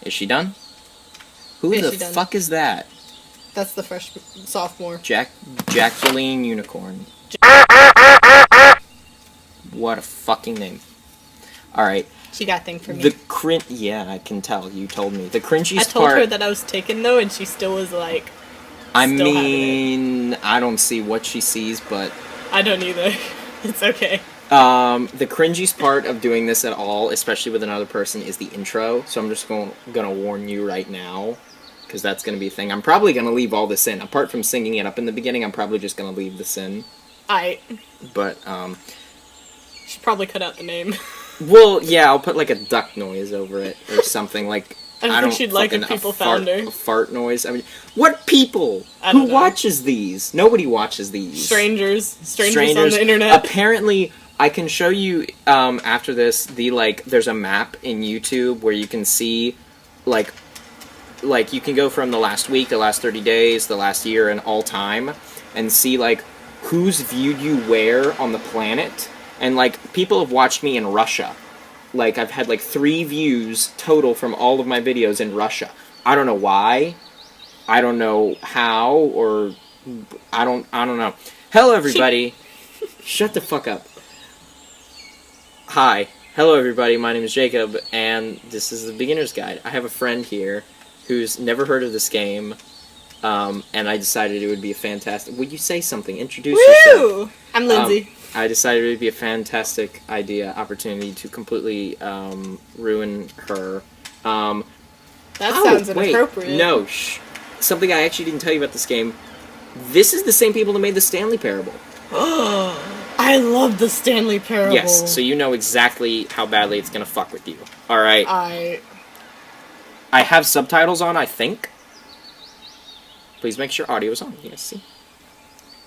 Is she done? Who Yeah, the fuck is that? That's the sophomore. Jacqueline Unicorn. What a fucking name. Alright. She got a thing for me. Yeah, I can tell. You told me. The cringiest part... I told her that I was taken, though, and she still was like... I mean, I don't see what she sees, but... I don't either. It's okay. The cringiest part of doing this at all, especially with another person, is the intro. So I'm just gonna warn you right now, because that's gonna be a thing. I'm probably gonna leave all this in. Apart from singing it up in the beginning, I'm probably just gonna leave this in. But, should probably cut out the name. Well, yeah, I'll put, like, a duck noise over it, or something, like... I don't think she'd like if people found her. A fart noise. I mean, what people? Who watches these? Nobody watches these. Strangers on the internet. Apparently, I can show you after this there's a map in YouTube where you can see like you can go from the last week, the last 30 days, the last year, and all time, and see like who's viewed you where on the planet, and like people have watched me in Russia. Like, I've had, like, 3 views total from all of my videos in Russia. I don't know why. I don't know how, or... I don't know. Hello, everybody. Shut the fuck up. Hi. Hello, everybody. My name is Jacob, and this is the Beginner's Guide. I have a friend here who's never heard of this game, and I decided it would be a fantastic... Would you say something? Introduce yourself. I'm Linsey. I decided it would be a fantastic opportunity to completely ruin her. That sounds inappropriate. Wait, no, something I actually didn't tell you about this game. This is the same people that made the Stanley Parable. I love the Stanley Parable. Yes, so you know exactly how badly it's gonna fuck with you. Alright. I have subtitles on, I think. Please make sure audio is on. Yes, see.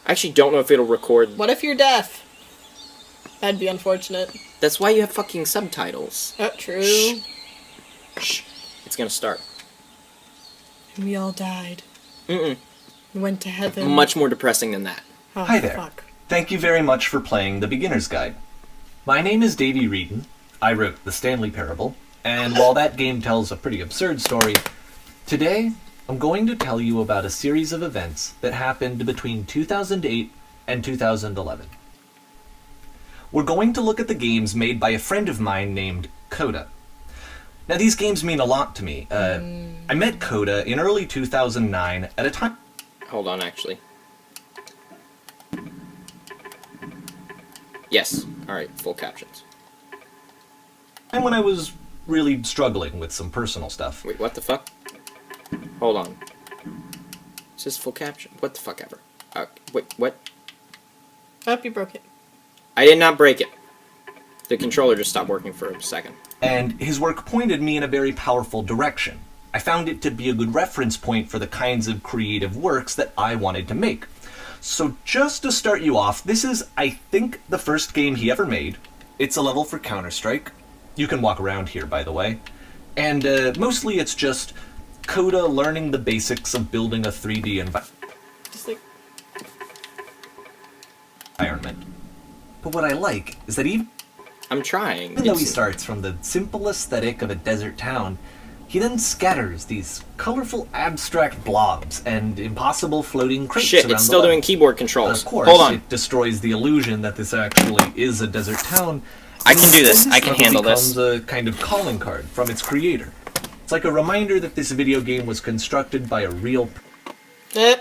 I actually don't know if it'll record... What if you're deaf? That'd be unfortunate. That's why you have fucking subtitles. True. Shh. It's gonna start. And we all died. We went to heaven. Much more depressing than that. Oh, Hi there. Fuck. Thank you very much for playing The Beginner's Guide. My name is Davey Reedon. I wrote The Stanley Parable, and while that game tells a pretty absurd story, today I'm going to tell you about a series of events that happened between 2008 and 2011. We're going to look at the games made by a friend of mine named Coda. Now, these games mean a lot to me. I met Coda in early 2009 at a time... Hold on, actually. Yes. Alright, full captions. And when I was really struggling with some personal stuff. Wait, what the fuck? Hold on. It says full caption. What the fuck ever? Wait, what? Oh, you broke it. I did not break it. The controller just stopped working for a second. And his work pointed me in a very powerful direction. I found it to be a good reference point for the kinds of creative works that I wanted to make. So just to start you off, this is, I think, the first game he ever made. It's a level for Counter-Strike. You can walk around here, by the way. And mostly it's just Coda learning the basics of building a 3D environment. But what I like is that I'm trying. Even though he starts from the simple aesthetic of a desert town, he then scatters these colorful abstract blobs and impossible floating crates around the level. It's still doing keyboard controls. Of course, hold on. It destroys the illusion that this actually is a desert town. I can do this. I can handle this. It becomes a kind of calling card from its creator. It's like a reminder that this video game was constructed by a real...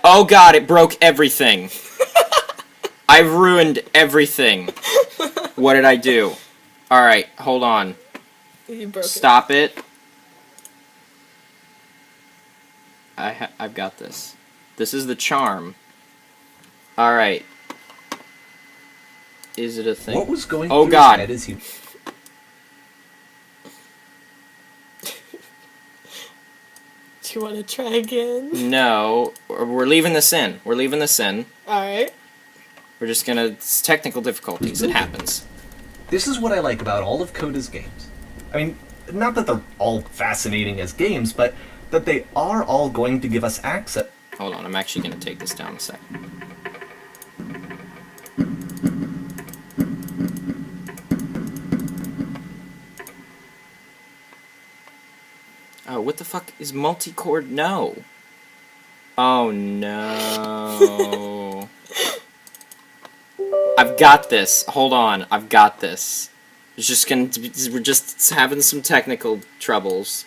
Oh god, it broke everything. I've ruined everything. What did I do? Alright, hold on. You broke Stop it. I've got this. This is the charm. Alright. Is it a thing? What was going through his head as he... Do you want to try again? No. We're leaving this in. We're leaving this in. Alright. We're just gonna... It's technical difficulties. It happens. This is what I like about all of Coda's games. I mean, not that they're all fascinating as games, but that they are all going to give us access... Hold on, I'm actually gonna take this down a second. Oh, what the fuck is multi-core? No. Oh, no. I've got this. Hold on. I've got this. We're just having some technical troubles.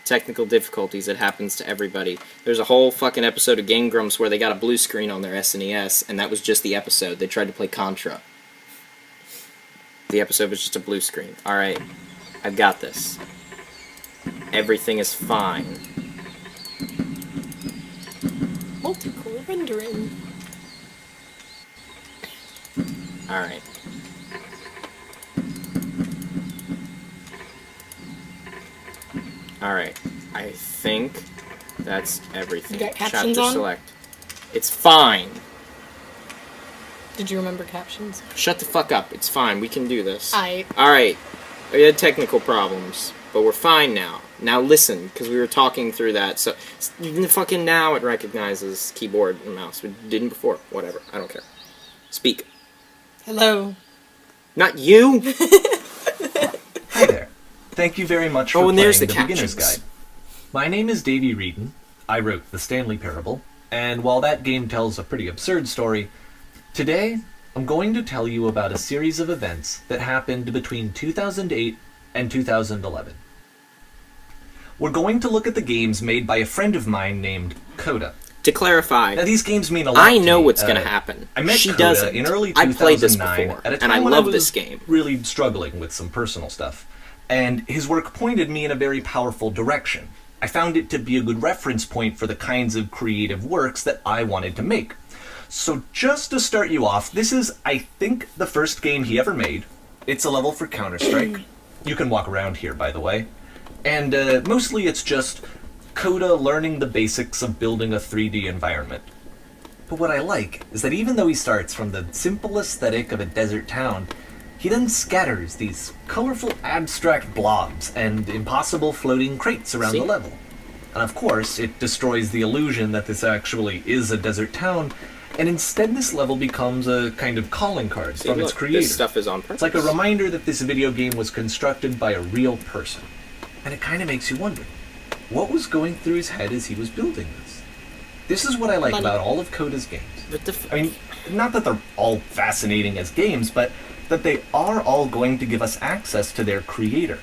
Technical difficulties. It happens to everybody. There's a whole fucking episode of Game Grumps where they got a blue screen on their SNES, and that was just the episode. They tried to play Contra. The episode was just a blue screen. Alright. I've got this. Everything is fine. Multi-core rendering. Alright. Alright. I think that's everything. You got captions Chapter on? select. It's fine. Did you remember captions? Shut the fuck up. It's fine. We can do this. Alright. Alright. We had technical problems, but we're fine now. Now listen, because we were talking through that, so even fucking now it recognizes keyboard and mouse. We didn't before. Whatever. I don't care. Speak. Hello. Not you! Hi there. Thank you very much for and playing there's the the Beginner's captions. Guide. My name is Davey Reedon. I wrote The Stanley Parable, and while that game tells a pretty absurd story, today I'm going to tell you about a series of events that happened between 2008 and 2011. We're going to look at the games made by a friend of mine named Coda. To clarify, Now, these games mean a lot I to know me. what's going to happen. I met She Coda doesn't. in early I 2009 played this before, at a time and I when love was this game. really struggling with some personal stuff, and his work pointed me in a very powerful direction. I found it to be a good reference point for the kinds of creative works that I wanted to make. So just to start you off, this is, I think, the first game he ever made. It's a level for Counter-Strike. You can walk around here, by the way. And mostly it's just Coda learning the basics of building a 3D environment. But what I like is that even though he starts from the simple aesthetic of a desert town, he then scatters these colorful abstract blobs and impossible floating crates around See? the level. And of course, it destroys the illusion that this actually is a desert town, and instead this level becomes a kind of calling card See, from look, its creator. this stuff is on purpose. It's like a reminder that this video game was constructed by a real person. And it kind of makes you wonder, what was going through his head as he was building this? This is what I like Money. about all of Coda's games. What the f- I mean, not that they're all fascinating as games, but that they are all going to give us access to their creator.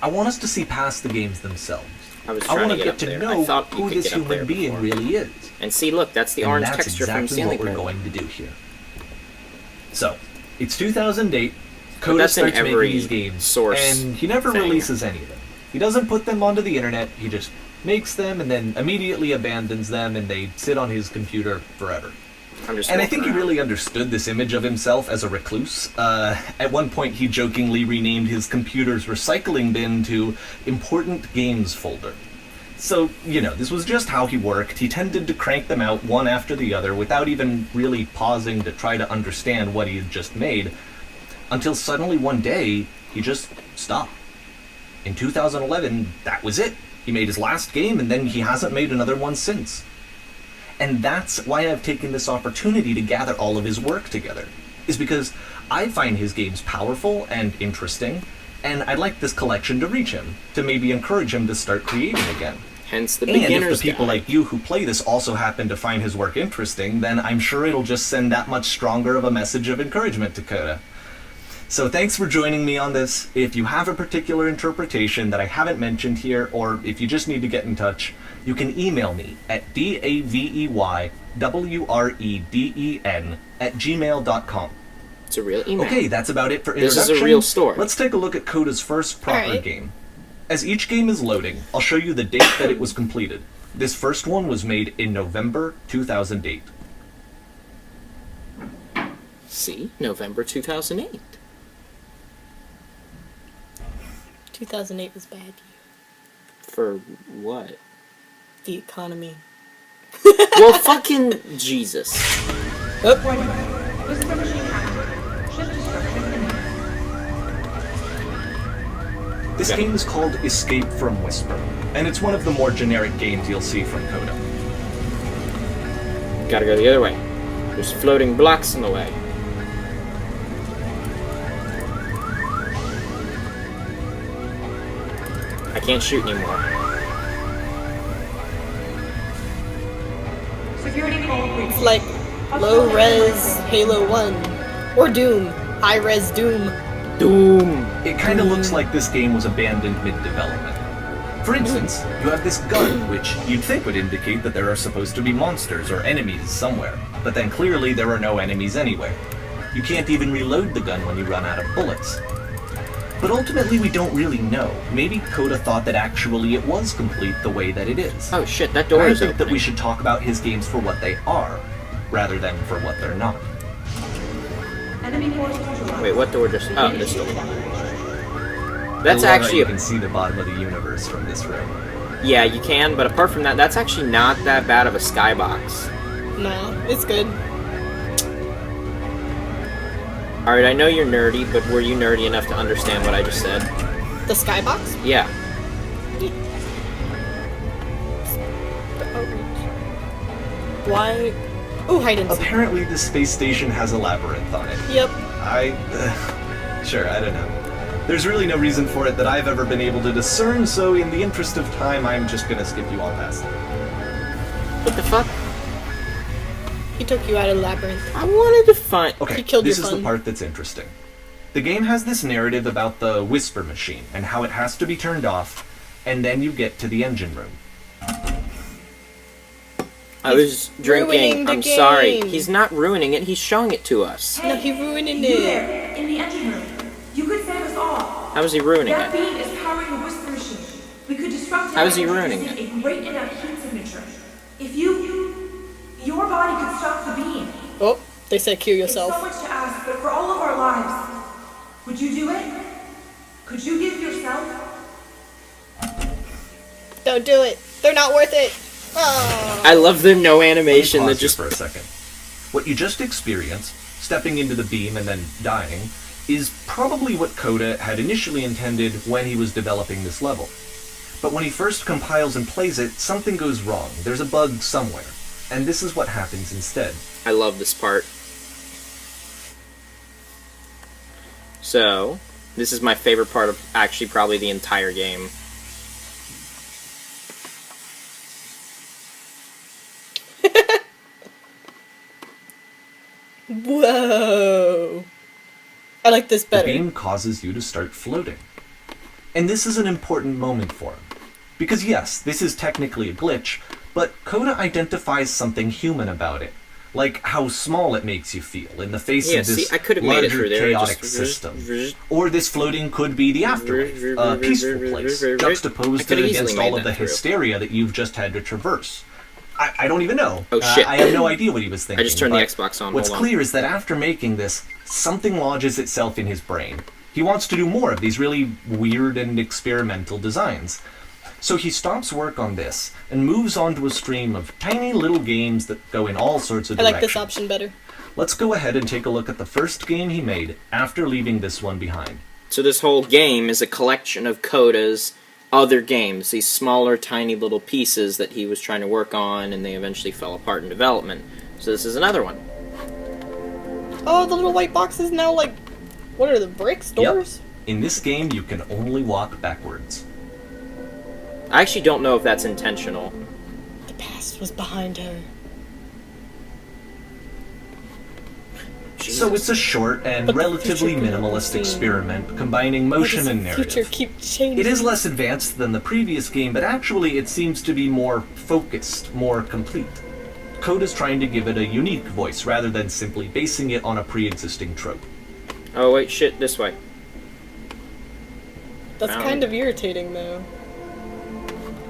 I want us to see past the games themselves. I was I trying want to to get up get to there. know I thought you who could this get up human there being before. really is. And see, look, that's the And orange that's texture from exactly Stanley what we're Parable. going to do here. So, it's 2008. Coda that's in starts making every these games, source and he never thing. releases any of them. He doesn't put them onto the internet. He just makes them and then immediately abandons them, and they sit on his computer forever. I'm just And I walking think he around. really understood this image of himself as a recluse. At one point, he jokingly renamed his computer's recycling bin to Important Games Folder. So, you know, this was just how he worked. He tended to crank them out one after the other without even really pausing to try to understand what he had just made, until suddenly one day, he just stopped. In 2011, that was it. He made his last game, and then he hasn't made another one since. And that's why I've taken this opportunity to gather all of his work together, is because I find his games powerful and interesting, and I'd like this collection to reach him, to maybe encourage him to start creating again. Hence the And if beginner's the people guide. like you who play this also happen to find his work interesting, then I'm sure it'll just send that much stronger of a message of encouragement to Coda. So thanks for joining me on this. If you have a particular interpretation that I haven't mentioned here, or if you just need to get in touch, you can email me at daveywreden@gmail.com. It's a real email. Okay, that's about it for This introduction. is a real story. Let's take a look at Coda's first proper Alright. game. As each game is loading, I'll show you the date that it was completed. This first one was made in November 2008. See? November 2008. 2008 was bad. For what? The economy. Well, fucking Jesus. Warning. Whisper machine active. Ship destruction imminent. This Okay. game is called Escape from Whisper, and it's one of the more generic games you'll see from Coda. Gotta go the other way. There's floating blocks in the way. I can't shoot anymore. security call breach. It's like low res Halo 1. Or Doom. High res Doom. Doom. It kind of looks like this game was abandoned mid-development. For instance, you have this gun, which you'd think would indicate that there are supposed to be monsters or enemies somewhere, but then clearly there are no enemies anywhere. You can't even reload the gun when you run out of bullets. But ultimately we don't really know. Maybe Coda thought that actually it was complete the way that it is. Oh shit, that door I is think opening. that we should talk about his games for what they are, rather than for what they're not. Enemy force neutralized. Wait, what door just... Oh, this door. That's I love how actually... you can see the bottom of the universe from this room. Yeah, you can, but apart from that, that's actually not that bad of a skybox. No, it's good. Alright, I know you're nerdy, but were you nerdy enough to understand what I just said? The skybox? Yeah. Why? Oh, hide and seek. Apparently the space station has a labyrinth on it. Yep. Sure, I don't know. There's really no reason for it that I've ever been able to discern, so in the interest of time, I'm just gonna skip you all past it. What the fuck? He took you out of the labyrinth. I wanted to find... Okay, He killed this your is the fun. part that's interesting. The game has this narrative about the whisper machine, and how it has to be turned off, and then you get to the engine room. I was ruining drinking. the I'm sorry. game. He's not ruining it. He's showing it to us. No, he ruined You it. there, in the engine room. You could save us all. How is he ruining That it? beam is powering the whisper machine. We could disrupt it. How is he by ruining introducing a great enough heat signature. If your body could stop the beam. Oh, they said kill It's so yourself. much to ask, but for all of our lives, would you do it? Could you give yourself? Don't do it. They're not worth it. Oh. I love the no animation Pause that here just... for a second. What you just experienced, stepping into the beam and then dying, is probably what Coda had initially intended when he was developing this level. But when he first compiles and plays it, something goes wrong. There's a bug somewhere. And this is what happens instead. I love this part. So, this is my favorite part of actually probably the entire game. Whoa. I like this The better. beam causes you to start floating. And this is an important moment for him. Because yes, this is technically a glitch, but Coda identifies something human about it. Like how small it makes you feel in the face Yeah, of this see, I could have made it larger through there. chaotic Just- system. Or this floating could be the afterlife, a peaceful place, I juxtaposed could have easily against made all of that the through. hysteria that you've just had to traverse. I don't even know. Oh, shit. I have no idea what he was thinking. I just turned the but Xbox on. What's Hold on. clear is that after making this, something lodges itself in his brain. He wants to do more of these really weird and experimental designs. So he stops work on this and moves on to a stream of tiny little games that go in all sorts of I directions. like this option better. Let's go ahead and take a look at the first game he made after leaving this one behind. So this whole game is a collection of Coda's other games, these smaller, tiny little pieces that he was trying to work on, and they eventually fell apart in development. So this is another one. Oh, the little white box is now like... What are the bricks? Doors? In this game, you can only walk backwards. I actually don't know if that's intentional. The past was behind her. So it's a short and But the relatively future could minimalist be- experiment combining Why motion does and the narrative. future keep changing? It is less advanced than the previous game, but actually it seems to be more focused, more complete. Coda's trying to give it a unique voice rather than simply basing it on a pre-existing trope. Oh wait, shit, this way. That's Wow. kind of irritating, though.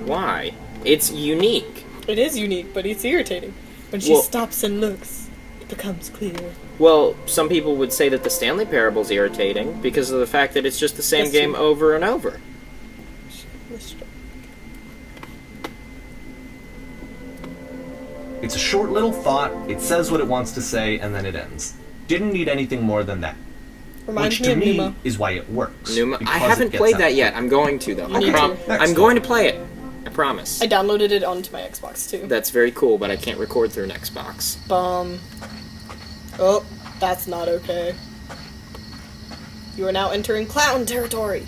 Why? It's unique. It is unique, but it's irritating. When she Well- stops and looks, it becomes clear. Well, some people would say that the Stanley Parable's irritating because of the fact that it's just the same That's game true. over and over. It's a short little thought, it says what it wants to say, and then it ends. Didn't need anything more than that. Reminds Which me to of me Numa. is why it works. Numa, I because haven't it gets played out. that yet. I'm going to though. You need to. Next I'm going one. to play it. I promise. I downloaded it onto my Xbox, too. That's very cool, but I can't record through an Xbox. Oh, that's not okay. You are now entering clown territory.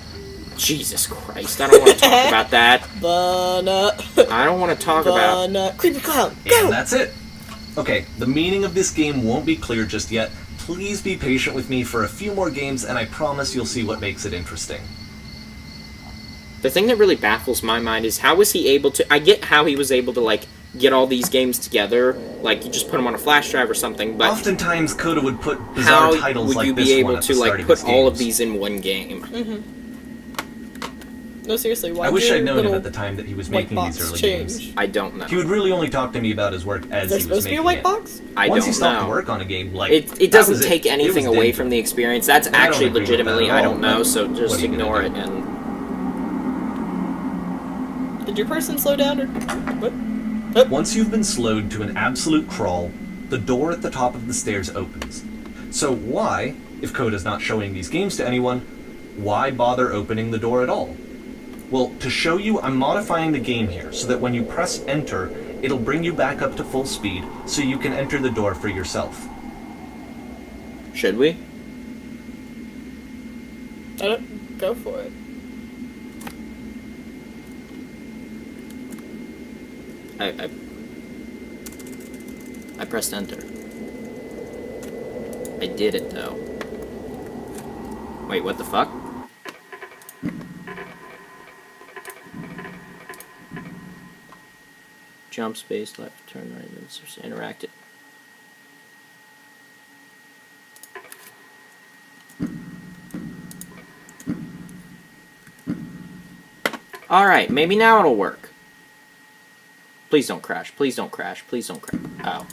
Jesus Christ, I don't want to talk about that. Bana. I don't want to talk about... Bana. Creepy clown, go! And that's it. Okay, the meaning of this game won't be clear just yet. Please be patient with me for a few more games, and I promise you'll see what makes it interesting. The thing that really baffles my mind is how was he able to... I get how he was able to, like, get all these games together. Like, you just put them on a flash drive or something, but... Oftentimes, Coda would put bizarre titles like this one at the start of his games. How would you be able to, like, put all of these in one game? Mm-hmm. No, seriously, why I wish do I'd known him little at the time that he was white making these box early change? games. I don't know. He would really only talk to me about his work as Is there he was supposed to be making a white it. box? I Once don't he stopped know. to work on a game, like... It that doesn't was take It anything was away dangerous. from the experience. That's And I don't actually agree with that legitimately, at I all, don't know, but so just what are you gonna ignore do? it and... Did your person slow down, or what? Once you've been slowed to an absolute crawl, the door at the top of the stairs opens. So why, if Coda's not showing these games to anyone, why bother opening the door at all? Well, to show you, I'm modifying the game here so that when you press enter, it'll bring you back up to full speed so you can enter the door for yourself. Should we? I don't... Go for it. I pressed enter. I did it, though. Wait, what the fuck? Jump, space, left, turn, right, and interact it. Alright, maybe now it'll work. Please don't crash, please don't crash, please don't crash. Oh.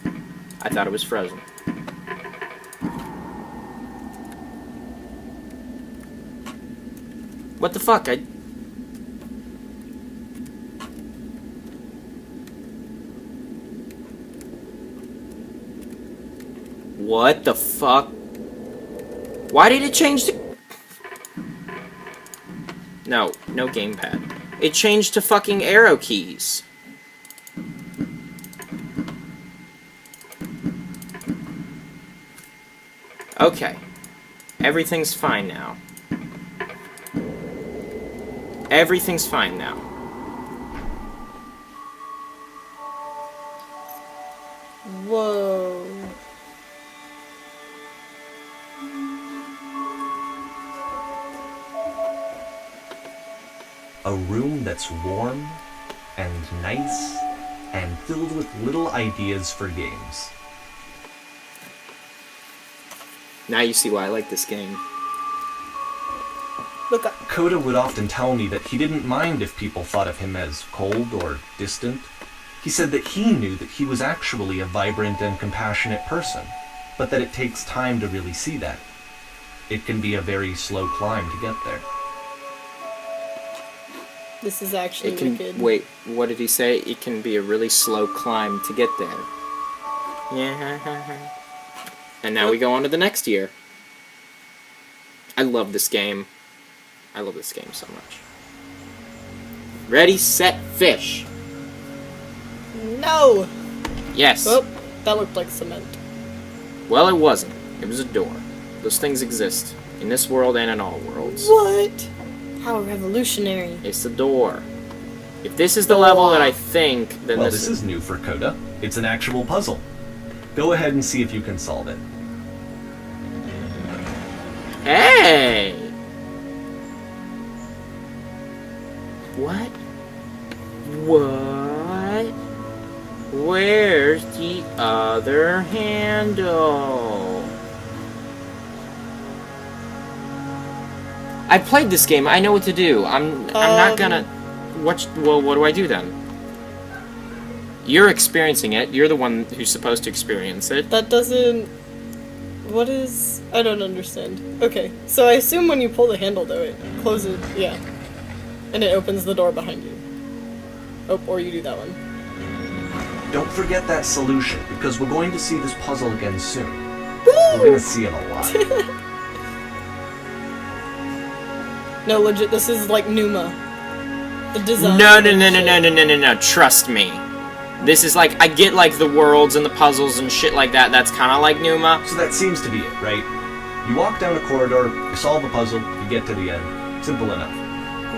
I thought it was frozen. What the fuck? What the fuck? Why did it change to... No, no gamepad. It changed to fucking arrow keys. Okay. Everything's fine now. Everything's fine now. Whoa. A room that's warm and nice and filled with little ideas for games. Now you see why I like this game. Look up. Coda would often tell me that he didn't mind if people thought of him as cold or distant. He said that he knew that he was actually a vibrant and compassionate person, but that it takes time to really see that. It can be a very slow climb to get there. This is actually It can... wicked. Wait, what did he say? It can be a really slow climb to get there. Yeah. And now we go on to the next year. I love this game. I love this game so much. Ready, set, fish. No! Yes. Oh, that looked like cement. Well, it wasn't. It was a door. Those things exist. In this world and in all worlds. What? How revolutionary. It's a door. If this is the level that I think, then Well, this is new for Coda. It's an actual puzzle. Go ahead and see if you can solve it. Hey! What? What? Where's the other handle? I played this game. I know what to do. I'm not gonna... Well, what do I do then? You're experiencing it. You're the one who's supposed to experience it. That doesn't... What is... I don't understand. Okay, so I assume when you pull the handle, though, it closes... Yeah. And it opens the door behind you. Oh, or you do that one. Don't forget that solution, because we're going to see this puzzle again soon. Woo! We're going to see it a lot. No, legit, this is like Numa. The design. No. Trust me. This is like, I get like the worlds and the puzzles and shit like that. That's kind of like Numa. So that seems to be it, right? You walk down a corridor, you solve the puzzle, you get to the end. Simple enough.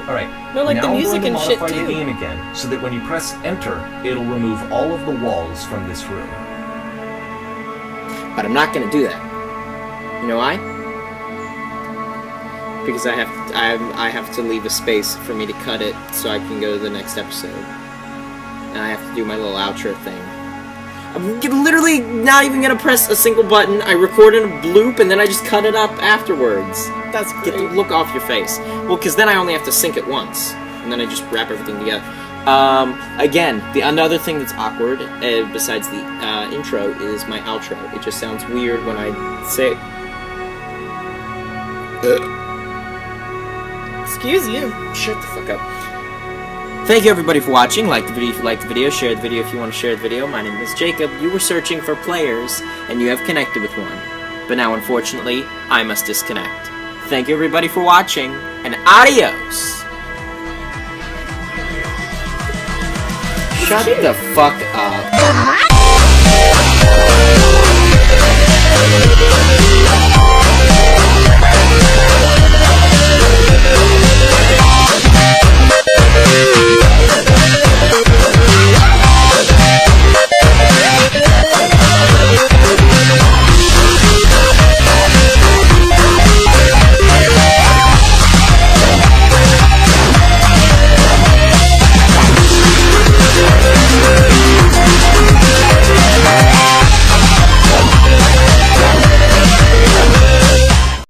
Alright, No, like now the I'm music going to and shit, modify the too. game again, so that when you press enter, it'll remove all of the walls from this room. But I'm not gonna do that. You know why? Because I have to leave a space for me to cut it so I can go to the next episode. And I have to do my little outro thing. I'm literally not even gonna press a single button. I recorded a bloop and then I just cut it up afterwards. That's Get great. the look off your face. Well, because then I only have to sync it once. And then I just wrap everything together. Again, another thing that's awkward, besides the intro, is my outro. It just sounds weird when I say... Excuse you. Shut the fuck up. Thank you everybody for watching. Like the video if you liked the video. Share the video if you want to share the video. My name is Jacob. You were searching for players, and you have connected with one. But now, unfortunately, I must disconnect. Thank you everybody for watching, and adios! Shut the fuck up.